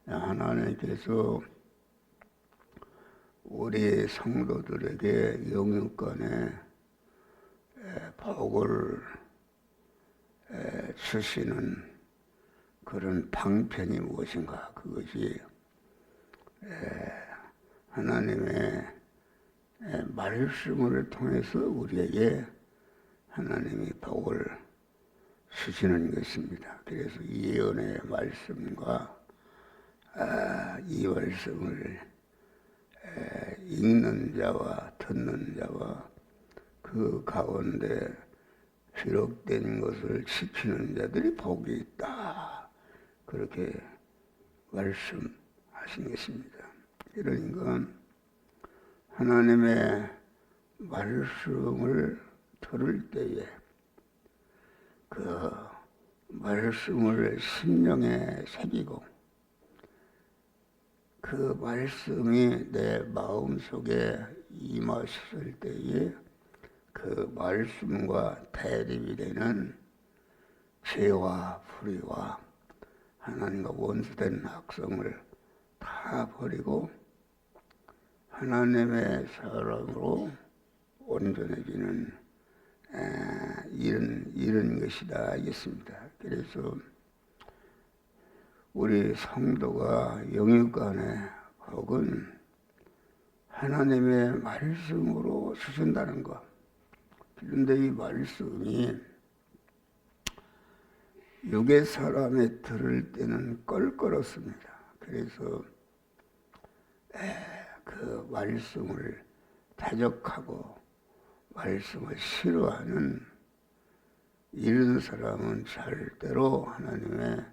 하나님께서 우리 성도들에게 영육간에 복을 주시는 그런 방편이 무엇인가? 그것이 하나님의 말씀을 통해서 우리에게 하나님이 복을 주시는 것입니다. 그래서 이 예언의 말씀과 이 말씀을 읽는 자와 듣는 자와 그 가운데 기록된 것을 지키는 자들이 복이 있다. 그렇게 말씀하신 것입니다. 그러니까 하나님의 말씀을 들을 때에 그 말씀을 심령에 새기고 그 말씀이 내 마음속에 임하셨을 때에 그 말씀과 대립이 되는 죄와 불의와 하나님과 원수된 악성을 다 버리고 하나님의 사랑으로 온전해지는 이런 것이다 하겠습니다. 그래서 우리 성도가 영육간의 복은 하나님의 말씀으로 주신다는 것. 그런데 이 말씀이 육의 사람이 들을 때는 껄끄럽습니다. 그래서 그 말씀을 대적하고 말씀을 싫어하는 이런 사람은 절대로 하나님의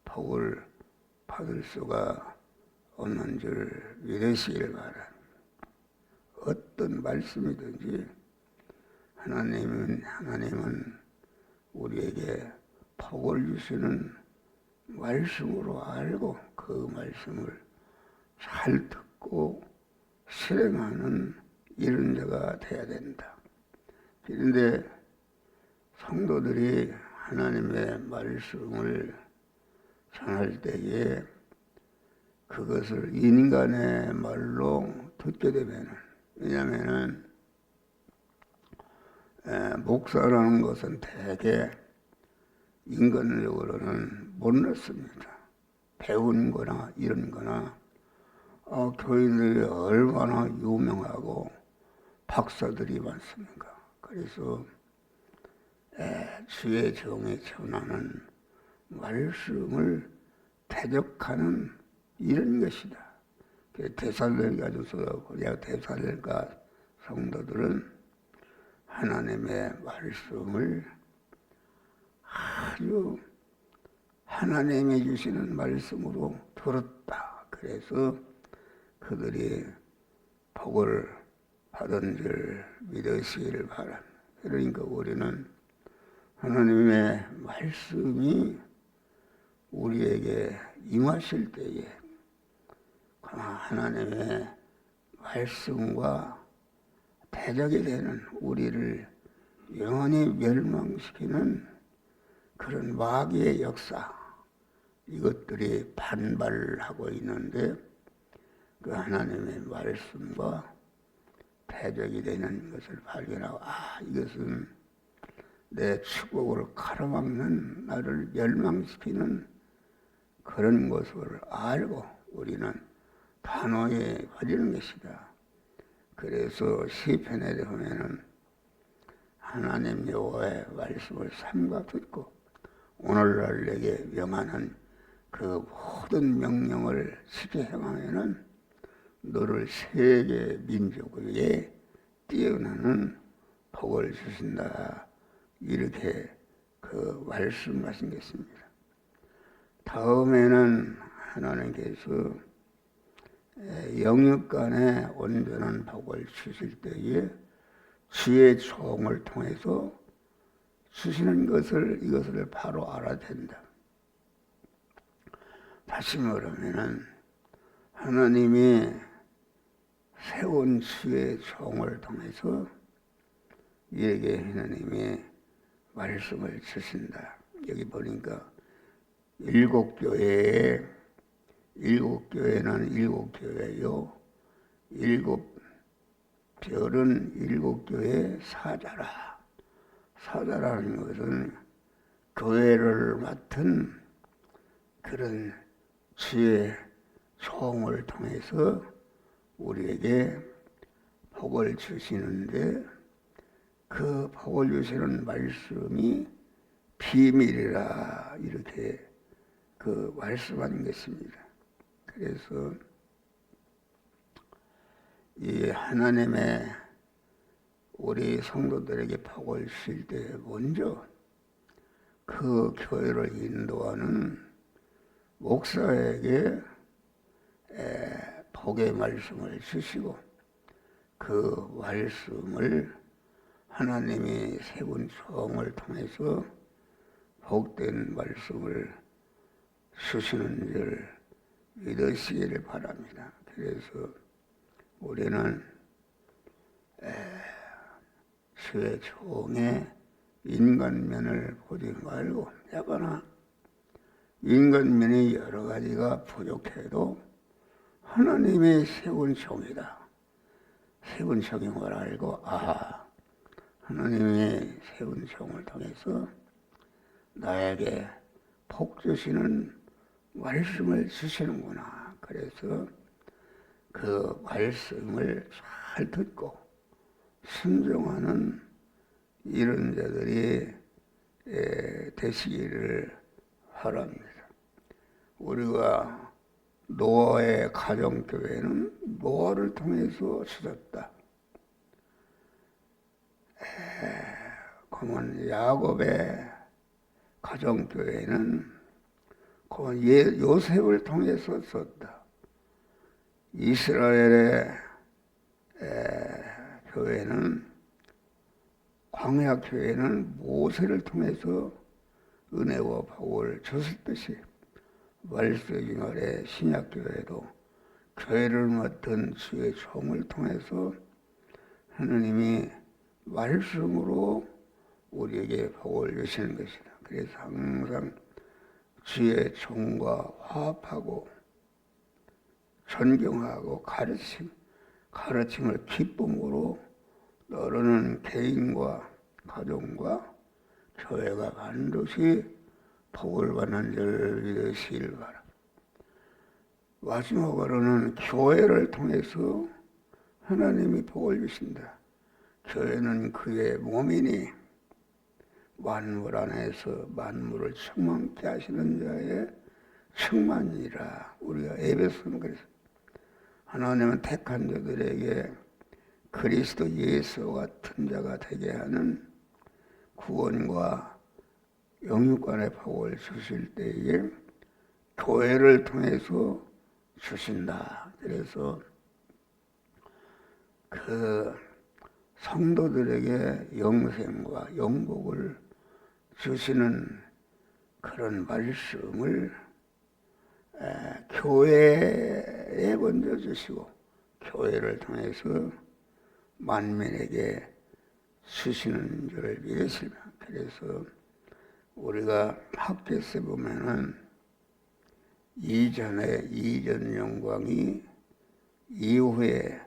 복을 받을 수가 없는 줄 믿으시길 바랍니다. 어떤 말씀이든지 하나님은 우리에게 복을 주시는 말씀으로 알고 그 말씀을 잘 듣고 실행하는 이런 자가 되어야 된다. 그런데 성도들이 하나님의 말씀을 전할 때에 그것을 인간의 말로 듣게 되면, 왜냐하면 목사라는 것은 대개 인간적으로는 못 넣습니다. 배운 거나 이런 거나 교인들이 얼마나 유명하고 박사들이 많습니까? 그래서 주의 정에 전하는 말씀을 대적하는 이런 것이다. 데살로니가 성도들은 하나님의 말씀을 아주 하나님이 주시는 말씀으로 들었다. 그래서 그들이 복을 받은 줄 믿으시기를 바랍니다. 그러니까 우리는 하나님의 말씀이 우리에게 임하실 때에 하나님의 말씀과 대적이 되는 우리를 영원히 멸망시키는 그런 마귀의 역사, 이것들이 반발하고 있는데 그 하나님의 말씀과 대적이 되는 것을 발견하고 이것은 내 축복을 가로막는 나를 멸망시키는 그런 것을 알고 우리는 단호에 빠지는 것이다. 그래서 시편에 보면은 하나님 여호와의 말씀을 삼가 듣고 오늘날 내게 명하는 그 모든 명령을 지켜 행하면은 너를 세계 민족 위에 뛰어나는 복을 주신다. 이렇게 그 말씀하신 것입니다. 다음에는 하나님께서 영육간에 온전한 복을 주실 때에 주의 종을 통해서 주시는 이것을 바로 알아야 된다. 다시 말하면은 하나님이 세운 주의 종을 통해서 이에게 하나님이 말씀을 주신다. 여기 보니까 7 교회에 일곱 교회는 일곱 교회요. 일곱 별은 일곱 교회 사자라. 사자라는 것은 교회를 맡은 그런 주의 총을 통해서 우리에게 복을 주시는데, 그 복을 주시는 말씀이 비밀이라 이렇게 그 말씀한 것입니다. 그래서 이 하나님의 우리 성도들에게 복을 주실 때 먼저 그 교회를 인도하는 목사에게 복의 말씀을 주시고, 그 말씀을 하나님이 세운 종을 통해서 복된 말씀을 주시는 줄 믿으시기를 바랍니다. 그래서 우리는 주의 종의 인간면을 보지 말고, 야거나 인간면이 여러 가지가 부족해도 하나님의 세운 종이다. 세운 종임을 알고, 하나님의 세운 종을 통해서 나에게 복 주시는 말씀을 주시는구나. 그래서 그 말씀을 잘 듣고 순종하는 이런 자들이 되시기를 바랍니다. 우리가 노아의 가정교회는 노아를 통해서 주셨다. 그러면 야곱의 가정교회는 요셉을 통해서 썼다. 이스라엘의 교회는, 광야교회는 모세를 통해서 은혜와 복을 줬을 듯이, 말세기 말에 신약교회도 교회를 맡은 주의 종을 통해서 하나님이 말씀으로 우리에게 복을 주시는 것이다. 그래서 항상 주의 종과 화합하고 존경하고 가르침을 기쁨으로 따르는 개인과 가정과 교회가 반드시 복을 받는 줄 믿으시길 바랍니다. 마지막으로는 교회를 통해서 하나님이 복을 주신다. 교회는 그의 몸이니 만물 안에서 만물을 충만케 하시는 자의 충만이라. 우리가 에베소는 그래서 하나님은 택한 자들에게 그리스도 예수와 같은 자가 되게 하는 구원과 영육간의 복을 주실 때에 교회를 통해서 주신다. 그래서 그 성도들에게 영생과 영복을 주시는 그런 말씀을 교회에 먼저 주시고, 교회를 통해서 만민에게 주시는 줄 믿으십니다. 그래서 우리가 학교에서 보면은 이전 영광이 이후에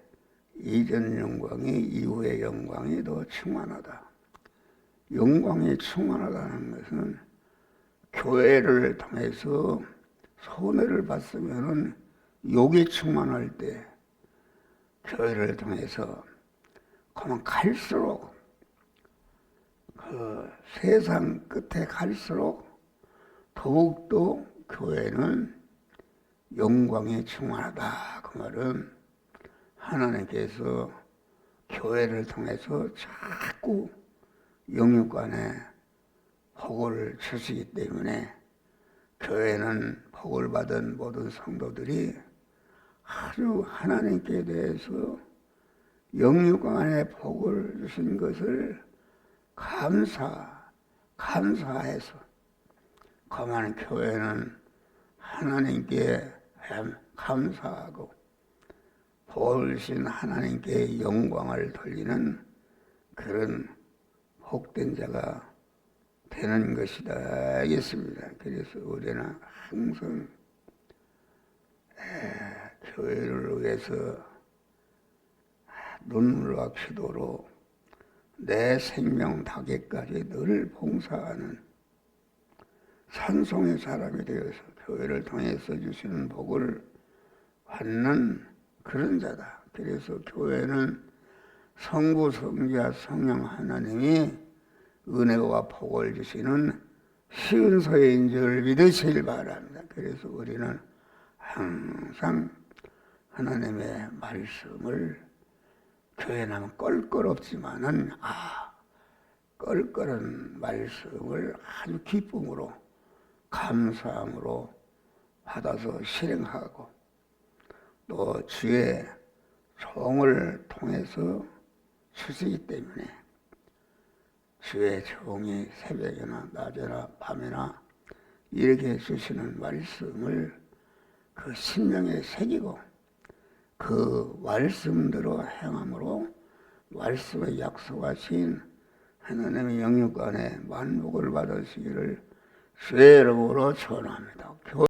영광이 더 충만하다. 영광이 충만하다는 것은 교회를 통해서 손해를 봤으면은 욕이 충만할 때 교회를 통해서 그만 갈수록 그 세상 끝에 갈수록 더욱더 교회는 영광이 충만하다. 그 말은 하나님께서 교회를 통해서 자꾸 영육간에 복을 주시기 때문에 교회는 복을 받은 모든 성도들이 아주 하나님께 대해서 영육간에 복을 주신 것을 감사해서 그만 교회는 하나님께 감사하고 복을 주신 하나님께 영광을 돌리는 그런 복된 자가 되는 것이다 하겠습니다. 그래서 우리는 항상 교회를 위해서 눈물과 기도로 내 생명 다기까지 늘 봉사하는 찬송의 사람이 되어서 교회를 통해서 주시는 복을 받는 그런 자다. 그래서 교회는 성부, 성자, 성령 하나님이 은혜와 복을 주시는 쉬운 소유인 줄 믿으시길 바랍니다. 그래서 우리는 항상 하나님의 말씀을 교회 나면 껄끄럽지만은 껄끄러운 말씀을 아주 기쁨으로 감사함으로 받아서 실행하고 또 주의 종을 통해서 주시기 때문에 주의 종이 새벽이나 낮이나 밤이나 이렇게 주시는 말씀을 그 심령에 새기고 그 말씀대로 행함으로 말씀의 약속하신 하나님의 영육간에 만복을 받으시기를 주의 이름으로 전합니다.